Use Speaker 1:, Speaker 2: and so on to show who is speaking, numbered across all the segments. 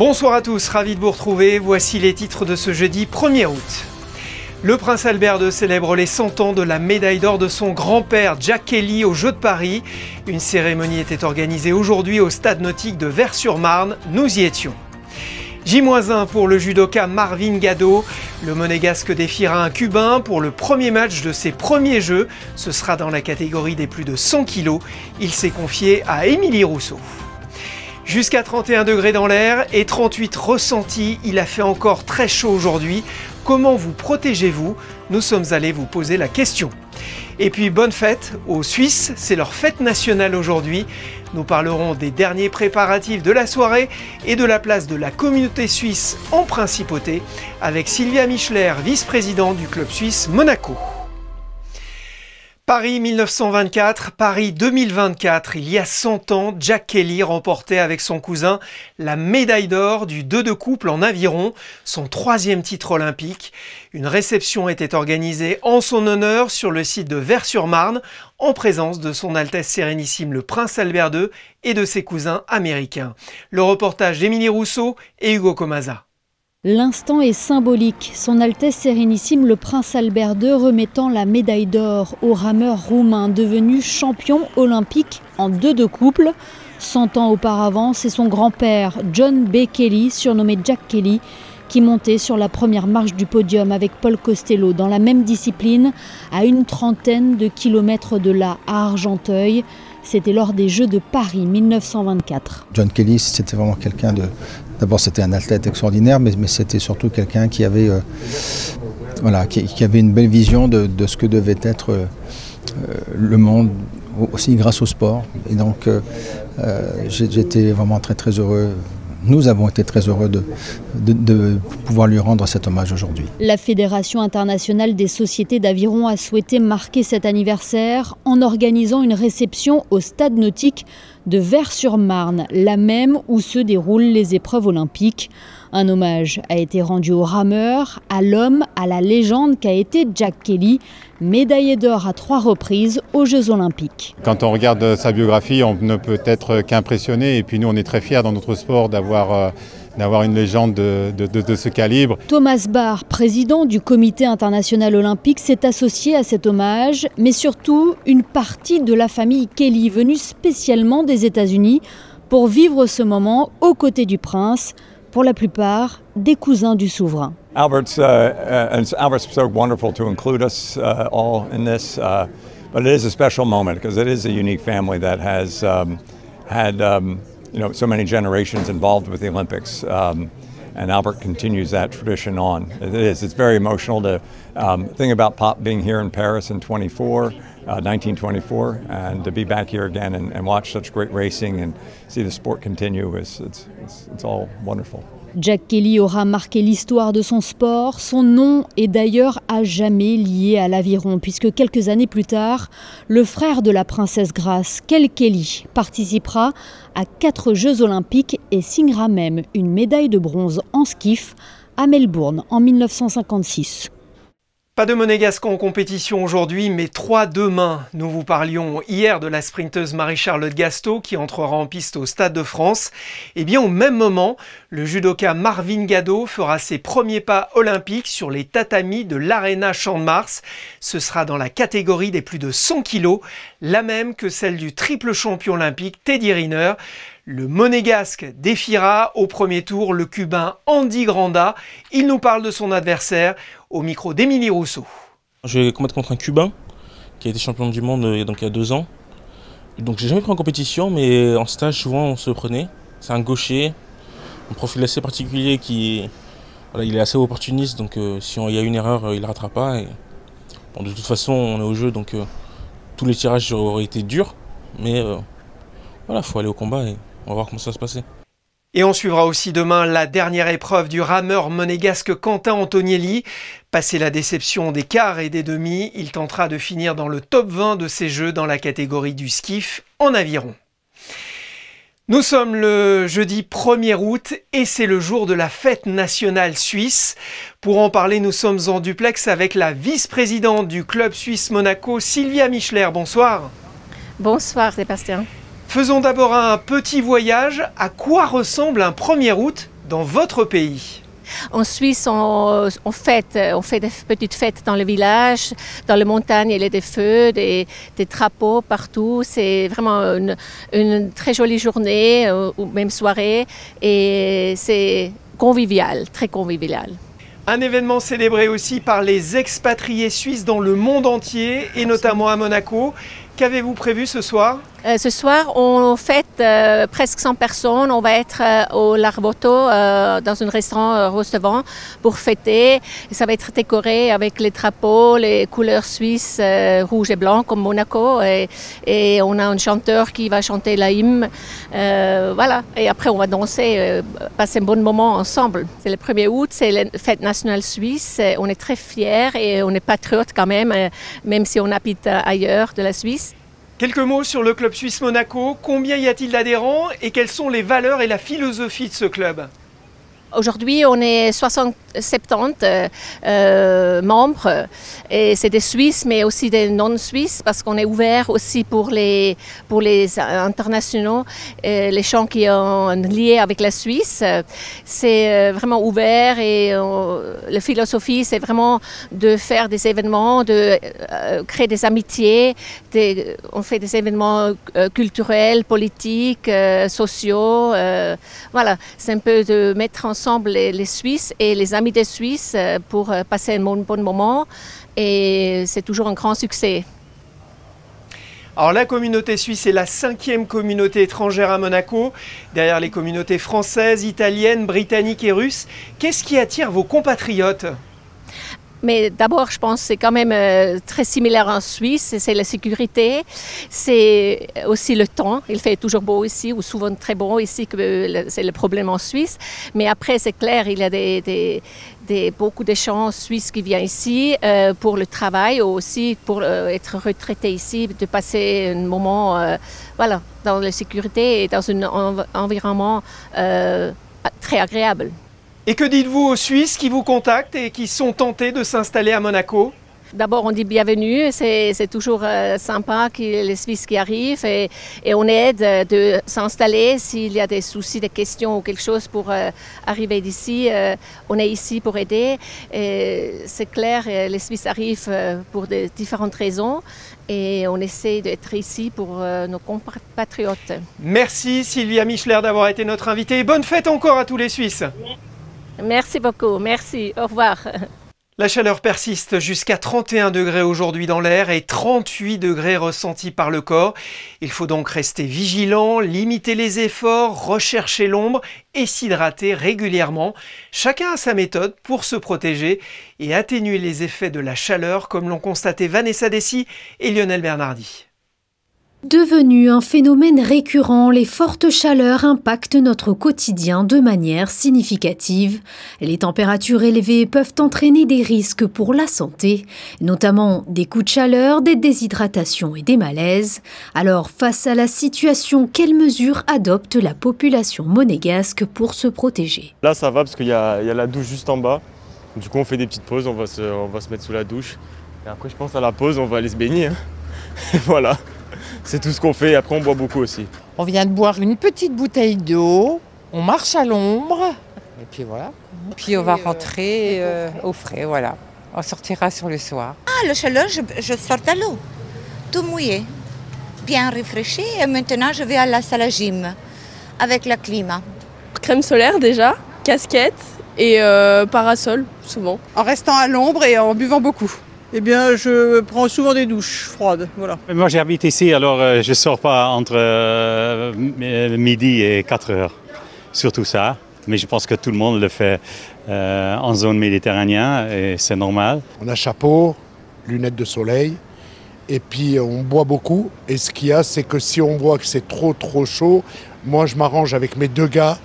Speaker 1: Bonsoir à tous, ravi de vous retrouver. Voici les titres de ce jeudi 1er août. Le prince Albert II célèbre les 100 ans de la médaille d'or de son grand-père Jack Kelly aux Jeux de Paris. Une cérémonie était organisée aujourd'hui au stade nautique de Vaires-sur-Marne. Nous y étions. J-1 pour le judoka Marvin Gado. Le monégasque défiera un Cubain pour le premier match de ses premiers Jeux. Ce sera dans la catégorie des plus de 100 kg. Il s'est confié à Émilie Rousseau. Jusqu'à 31 degrés dans l'air et 38 ressentis, il a fait encore très chaud aujourd'hui. Comment vous protégez-vous? Nous sommes allés vous poser la question. Et puis bonne fête aux Suisses, c'est leur fête nationale aujourd'hui. Nous parlerons des derniers préparatifs de la soirée et de la place de la communauté suisse en principauté avec Sylvia Michler, vice-présidente du club suisse Monaco. Paris 1924, Paris 2024, il y a 100 ans, Jack Kelly remportait avec son cousin la médaille d'or du 2 de couple en aviron, son 3e titre olympique. Une réception était organisée en son honneur sur le site de Vaires-sur-Marne, en présence de son Altesse Sérénissime le Prince Albert II et de ses cousins américains. Le reportage d'Émilie Rousseau et Hugo Comasa.
Speaker 2: L'instant est symbolique, son Altesse Sérénissime le Prince Albert II remettant la médaille d'or au rameur roumain devenu champion olympique en 2 de couple. 100 ans auparavant, c'est son grand-père John B. Kelly, surnommé Jack Kelly, qui montait sur la première marche du podium avec Paul Costello dans la même discipline à une trentaine de kilomètres de là, à Argenteuil. C'était lors des Jeux de Paris 1924.
Speaker 3: John Kelly, c'était vraiment quelqu'un de... D'abord, c'était un athlète extraordinaire, mais c'était surtout quelqu'un qui avait, qui avait une belle vision de ce que devait être le monde, aussi grâce au sport. Et donc, j'étais vraiment très très heureux. Nous avons été très heureux de pouvoir lui rendre cet hommage aujourd'hui.
Speaker 2: La Fédération internationale des sociétés d'aviron a souhaité marquer cet anniversaire en organisant une réception au stade nautique de Vaires-sur-Marne, la même où se déroulent les épreuves olympiques. Un hommage a été rendu aux rameurs, à l'homme, à la légende qu'a été Jack Kelly, médaillé d'or à 3 reprises aux Jeux olympiques.
Speaker 4: Quand on regarde sa biographie, on ne peut être qu'impressionné. Et puis nous, on est très fiers dans notre sport d'avoir une légende de ce calibre.
Speaker 2: Thomas Bach, président du Comité international olympique, s'est associé à cet hommage, mais surtout une partie de la famille Kelly venue spécialement des États-Unis pour vivre ce moment aux côtés du prince, pour la plupart des cousins du souverain.
Speaker 5: Albert's so wonderful to include us all in this, but it is a special moment because it is a unique family that has had so many generations involved with the Olympics, and Albert continues that tradition on. It's very emotional to think about Pop being here in Paris in 1924, and to be back here again and watch such great racing and see the sport continue. It's all wonderful.
Speaker 2: Jack Kelly aura marqué l'histoire de son sport. Son nom est d'ailleurs à jamais lié à l'aviron, puisque quelques années plus tard, le frère de la princesse Grace, Kel Kelly, participera à 4 Jeux olympiques et signera même une médaille de bronze en skiff à Melbourne en 1956.
Speaker 1: Pas de monégasque en compétition aujourd'hui, mais 3 demain. Nous vous parlions hier de la sprinteuse Marie-Charlotte Gastaut qui entrera en piste au Stade de France. Et bien au même moment, le judoka Marvin Gado fera ses premiers pas olympiques sur les tatamis de l'Arena Champ de Mars. Ce sera dans la catégorie des plus de 100 kg, la même que celle du triple champion olympique Teddy Riner. Le monégasque défiera au premier tour le cubain Andy Granda. Il nous parle de son adversaire au micro d'Émilie Rousseau.
Speaker 6: Je vais combattre contre un cubain qui a été champion du monde il y a 2 ans. Donc j'ai jamais pris en compétition, mais en stage souvent on se prenait. C'est un gaucher, un profil assez particulier il est assez opportuniste, donc si il y a une erreur, il ne rattrape pas. Et, de toute façon on est au jeu, donc tous les tirages auraient été durs, mais il faut aller au combat et on va voir comment ça va se passer.
Speaker 1: Et on suivra aussi demain la dernière épreuve du rameur monégasque Quentin Antonielli. Passé la déception des quarts et des demi, il tentera de finir dans le top 20 de ces Jeux dans la catégorie du skiff en aviron. Nous sommes le jeudi 1er août et c'est le jour de la fête nationale suisse. Pour en parler, nous sommes en duplex avec la vice-présidente du club suisse Monaco, Sylvia Michler. Bonsoir.
Speaker 7: Bonsoir Sébastien.
Speaker 1: Faisons d'abord un petit voyage. À quoi ressemble un 1er août dans votre pays.
Speaker 7: En Suisse, on fait des petites fêtes dans le village, dans les montagnes, il y a des feux, des drapeaux partout. C'est vraiment une très jolie journée ou même soirée et c'est convivial, très convivial.
Speaker 1: Un événement célébré aussi par les expatriés suisses dans le monde entier et notamment à Monaco. Qu'avez-vous prévu ce soir ?
Speaker 7: Ce soir, on fête presque 100 personnes. On va être au Larboto, dans un restaurant pour fêter. Et ça va être décoré avec les drapeaux, les couleurs suisses, rouge et blanc comme Monaco. Et on a un chanteur qui va chanter la hymne. Voilà. Et après, on va danser, passer un bon moment ensemble. C'est le 1er août, c'est la fête nationale suisse. On est très fiers et on est patriotes quand même si on habite ailleurs de la Suisse.
Speaker 1: Quelques mots sur le club suisse Monaco. Combien y a-t-il d'adhérents et quelles sont les valeurs et la philosophie de ce club ?
Speaker 7: Aujourd'hui, on est 70 membres et c'est des Suisses mais aussi des non-Suisses parce qu'on est ouvert aussi pour les internationaux, les gens qui sont liés avec la Suisse. C'est vraiment ouvert et la philosophie, c'est vraiment de faire des événements, de créer des amitiés. On fait des événements culturels, politiques, sociaux. Voilà, c'est un peu de mettre ensemble les Suisses et les amis des Suisses pour passer un bon moment et c'est toujours un grand succès.
Speaker 1: Alors la communauté suisse est la 5e communauté étrangère à Monaco, derrière les communautés françaises, italiennes, britanniques et russes. Qu'est-ce qui attire vos compatriotes ?
Speaker 7: Mais d'abord, je pense que c'est quand même très similaire en Suisse, c'est la sécurité, c'est aussi le temps. Il fait toujours beau ici, ou souvent très beau ici, que c'est le problème en Suisse. Mais après, c'est clair, il y a beaucoup de gens suisses qui viennent ici pour le travail, ou aussi pour être retraités ici, de passer un moment voilà, dans la sécurité et dans un environnement très agréable.
Speaker 1: Et que dites-vous aux Suisses qui vous contactent et qui sont tentés de s'installer à Monaco ?
Speaker 7: D'abord, on dit bienvenue, c'est toujours sympa que les Suisses qui arrivent et on aide de s'installer s'il y a des soucis, des questions ou quelque chose pour arriver d'ici. On est ici pour aider. C'est clair, les Suisses arrivent pour de différentes raisons et on essaie d'être ici pour nos compatriotes.
Speaker 1: Merci Sylvia Michler d'avoir été notre invitée et bonne fête encore à tous les Suisses.
Speaker 7: Merci beaucoup, merci, au revoir.
Speaker 1: La chaleur persiste jusqu'à 31 degrés aujourd'hui dans l'air et 38 degrés ressentis par le corps. Il faut donc rester vigilant, limiter les efforts, rechercher l'ombre et s'hydrater régulièrement. Chacun a sa méthode pour se protéger et atténuer les effets de la chaleur comme l'ont constaté Vanessa Dessy et Lionel Bernardi.
Speaker 2: Devenu un phénomène récurrent, les fortes chaleurs impactent notre quotidien de manière significative. Les températures élevées peuvent entraîner des risques pour la santé, notamment des coups de chaleur, des déshydratations et des malaises. Alors, face à la situation, quelles mesures adopte la population monégasque pour se protéger ?
Speaker 8: Là, ça va parce qu'il y a la douche juste en bas. Du coup, on fait des petites pauses, on va se mettre sous la douche. Et après, je pense à la pause, on va aller se baigner. Et voilà. C'est tout ce qu'on fait et après on boit beaucoup aussi.
Speaker 9: On vient de boire une petite bouteille d'eau, on marche à l'ombre et puis voilà. Puis on va rentrer au frais, voilà. On sortira sur le soir.
Speaker 10: Ah, la chaleur, je sors à l'eau, tout mouillé, bien rafraîchi et maintenant je vais à la salle à gym avec la climat.
Speaker 11: Crème solaire déjà, casquette et parasol souvent.
Speaker 12: En restant à l'ombre et en buvant beaucoup. Eh bien, je prends souvent des douches froides, voilà.
Speaker 13: Moi, j'habite ici, alors je ne sors pas entre midi et 4 heures. Surtout ça. Mais je pense que tout le monde le fait en zone méditerranéenne et c'est normal.
Speaker 14: On a chapeau, lunettes de soleil et puis on boit beaucoup. Et ce qu'il y a, c'est que si on voit que c'est trop chaud, moi, je m'arrange avec mes 2 gars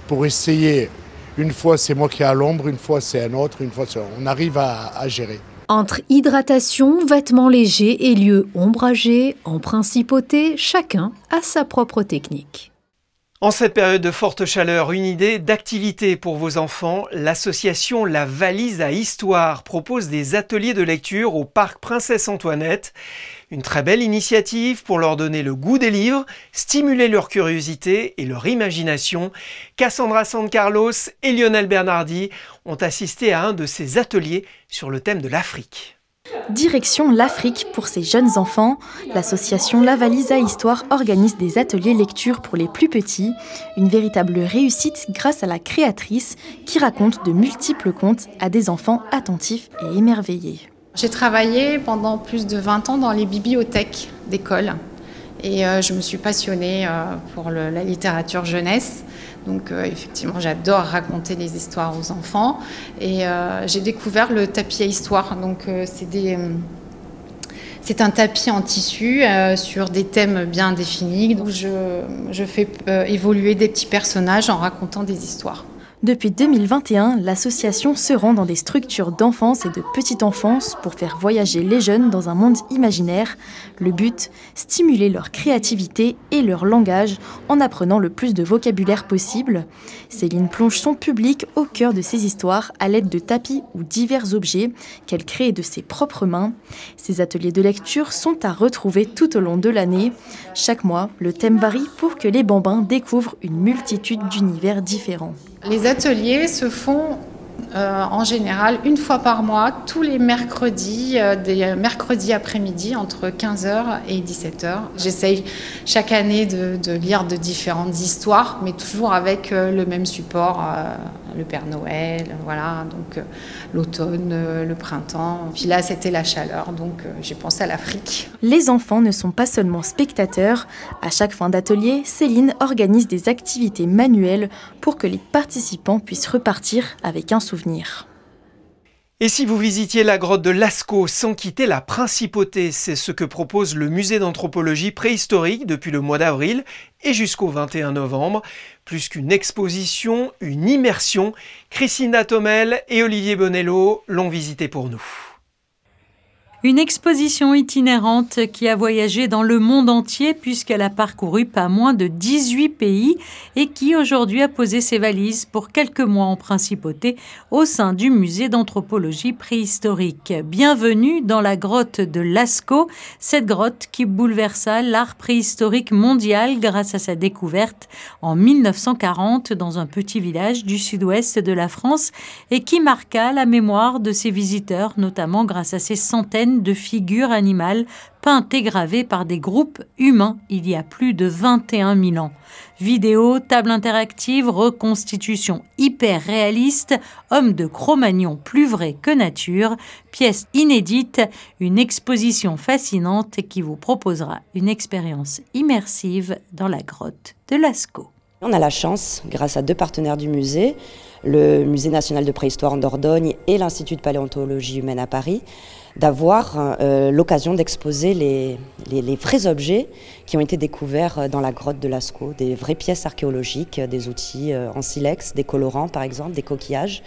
Speaker 14: pour essayer. Une fois, c'est moi qui est à l'ombre, une fois, c'est un autre, une fois, on arrive à gérer.
Speaker 2: Entre hydratation, vêtements légers et lieux ombragés, en principauté, chacun a sa propre technique.
Speaker 1: En cette période de forte chaleur, une idée d'activité pour vos enfants. L'association La Valise à Histoire propose des ateliers de lecture au parc Princesse Antoinette. Une très belle initiative pour leur donner le goût des livres, stimuler leur curiosité et leur imagination. Cassandra San Carlos et Lionel Bernardi ont assisté à un de ces ateliers sur le thème de l'Afrique.
Speaker 15: Direction l'Afrique pour ces jeunes enfants. L'association La Valise à Histoire organise des ateliers lecture pour les plus petits. Une véritable réussite grâce à la créatrice qui raconte de multiples contes à des enfants attentifs et émerveillés.
Speaker 16: J'ai travaillé pendant plus de 20 ans dans les bibliothèques d'école et je me suis passionnée pour la littérature jeunesse. Donc effectivement, j'adore raconter des histoires aux enfants et j'ai découvert le tapis à histoire. Donc c'est un tapis en tissu sur des thèmes bien définis. Donc je fais évoluer des petits personnages en racontant des histoires.
Speaker 15: Depuis 2021, l'association se rend dans des structures d'enfance et de petite enfance pour faire voyager les jeunes dans un monde imaginaire. Le but, stimuler leur créativité et leur langage en apprenant le plus de vocabulaire possible. Céline plonge son public au cœur de ces histoires à l'aide de tapis ou divers objets qu'elle crée de ses propres mains. Ces ateliers de lecture sont à retrouver tout au long de l'année. Chaque mois, le thème varie pour que les bambins découvrent une multitude d'univers différents.
Speaker 16: Les ateliers se font en général une fois par mois, tous les mercredis, des mercredis après-midi entre 15h et 17h. J'essaye chaque année de lire de différentes histoires, mais toujours avec le même support, le Père Noël, voilà, donc l'automne, le printemps. Puis là, c'était la chaleur, donc j'ai pensé à l'Afrique.
Speaker 15: Les enfants ne sont pas seulement spectateurs. À chaque fin d'atelier, Céline organise des activités manuelles pour que les participants puissent repartir avec un souvenir.
Speaker 1: Et si vous visitiez la grotte de Lascaux sans quitter la principauté, c'est ce que propose le musée d'anthropologie préhistorique depuis le mois d'avril et jusqu'au 21 novembre. Plus qu'une exposition, une immersion. Christina Thomel et Olivier Bonello l'ont visité pour nous.
Speaker 17: Une exposition itinérante qui a voyagé dans le monde entier puisqu'elle a parcouru pas moins de 18 pays et qui aujourd'hui a posé ses valises pour quelques mois en principauté au sein du musée d'anthropologie préhistorique. Bienvenue dans la grotte de Lascaux, cette grotte qui bouleversa l'art préhistorique mondial grâce à sa découverte en 1940 dans un petit village du sud-ouest de la France et qui marqua la mémoire de ses visiteurs, notamment grâce à ses centaines de figures animales peintes et gravées par des groupes humains il y a plus de 21 000 ans. Vidéos, tables interactives, reconstitutions hyper réalistes, hommes de Cro-Magnon plus vrais que nature, pièces inédites, une exposition fascinante qui vous proposera une expérience immersive dans la grotte de Lascaux.
Speaker 18: On a la chance, grâce à deux partenaires du musée, le Musée national de préhistoire en Dordogne et l'Institut de paléontologie humaine à Paris, d'avoir l'occasion d'exposer les vrais objets qui ont été découverts dans la grotte de Lascaux, des vraies pièces archéologiques, des outils en silex, des colorants par exemple, des coquillages.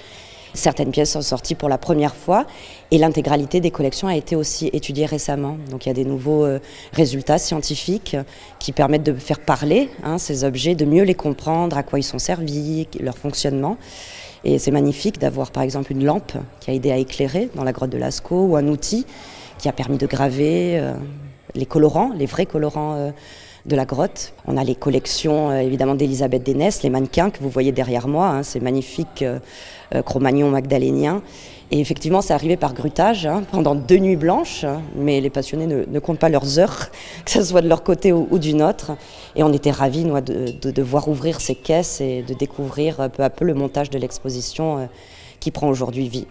Speaker 18: Certaines pièces sont sorties pour la première fois et l'intégralité des collections a été aussi étudiée récemment. Donc il y a des nouveaux résultats scientifiques qui permettent de faire parler ces objets, de mieux les comprendre, à quoi ils sont servis, leur fonctionnement. Et c'est magnifique d'avoir par exemple une lampe qui a aidé à éclairer dans la grotte de Lascaux ou un outil qui a permis de graver les colorants, les vrais colorants de la grotte. On a les collections évidemment d'Elisabeth Dénès, les mannequins que vous voyez derrière moi, ces magnifiques Cro-Magnon magdaléniens. Et effectivement, c'est arrivé par grutage pendant 2 nuits blanches, mais les passionnés ne comptent pas leurs heures, que ce soit de leur côté ou du nôtre. Et on était ravis de voir ouvrir ces caisses et de découvrir peu à peu le montage de l'exposition qui prend aujourd'hui vie.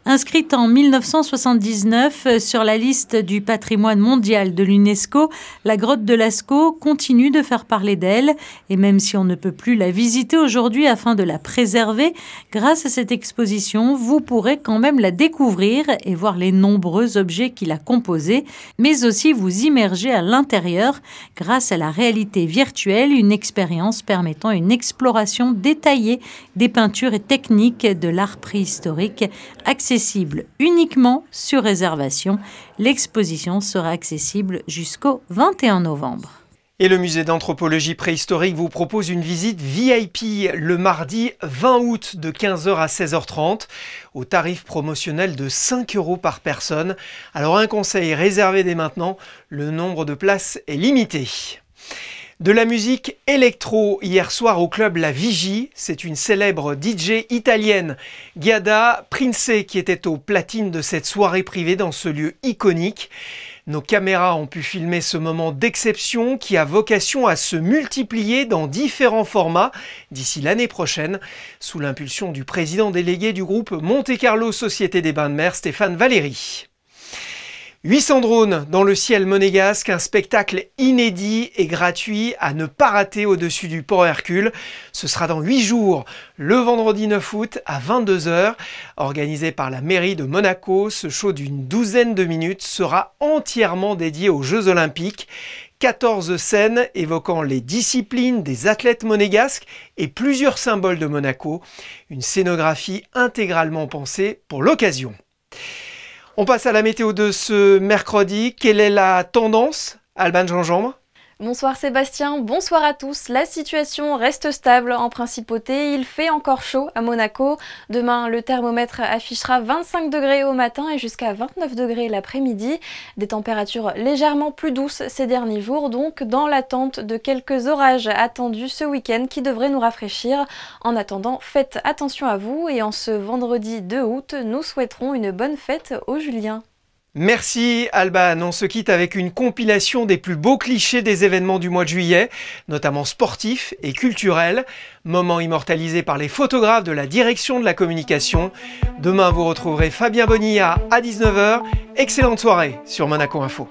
Speaker 17: Inscrite en 1979 sur la liste du patrimoine mondial de l'UNESCO, la grotte de Lascaux continue de faire parler d'elle. Et même si on ne peut plus la visiter aujourd'hui afin de la préserver, grâce à cette exposition, vous pourrez quand même la découvrir et voir les nombreux objets qui la composaient, mais aussi vous immerger à l'intérieur grâce à la réalité virtuelle, une expérience permettant une exploration détaillée des peintures et techniques de l'art préhistorique, accessible uniquement sur réservation. L'exposition sera accessible jusqu'au 21 novembre.
Speaker 1: Et le musée d'anthropologie préhistorique vous propose une visite VIP le mardi 20 août de 15h à 16h30 au tarif promotionnel de 5 € par personne. Alors un conseil, réservez dès maintenant, le nombre de places est limité. De la musique électro hier soir au club La Vigie, c'est une célèbre DJ italienne, Giada Prince, qui était aux platines de cette soirée privée dans ce lieu iconique. Nos caméras ont pu filmer ce moment d'exception qui a vocation à se multiplier dans différents formats d'ici l'année prochaine, sous l'impulsion du président délégué du groupe Monte Carlo Société des Bains de Mer, Stéphane Valéry. 800 drones dans le ciel monégasque, un spectacle inédit et gratuit à ne pas rater au-dessus du port Hercule. Ce sera dans 8 jours, le vendredi 9 août à 22 h. Organisé par la mairie de Monaco, ce show d'une douzaine de minutes sera entièrement dédié aux Jeux Olympiques. 14 scènes évoquant les disciplines des athlètes monégasques et plusieurs symboles de Monaco. Une scénographie intégralement pensée pour l'occasion. On passe à la météo de ce mercredi. Quelle est la tendance, Alban Jean-Jambre ?
Speaker 19: Bonsoir Sébastien, bonsoir à tous. La situation reste stable en principauté. Il fait encore chaud à Monaco. Demain, le thermomètre affichera 25 degrés au matin et jusqu'à 29 degrés l'après-midi. Des températures légèrement plus douces ces derniers jours, donc dans l'attente de quelques orages attendus ce week-end qui devraient nous rafraîchir. En attendant, faites attention à vous et en ce vendredi 2 août, nous souhaiterons une bonne fête aux Juliens.
Speaker 1: Merci Alban, on se quitte avec une compilation des plus beaux clichés des événements du mois de juillet, notamment sportifs et culturels, moment immortalisé par les photographes de la direction de la communication. Demain vous retrouverez Fabien Bonilla à 19 h. Excellente soirée sur Monaco Info.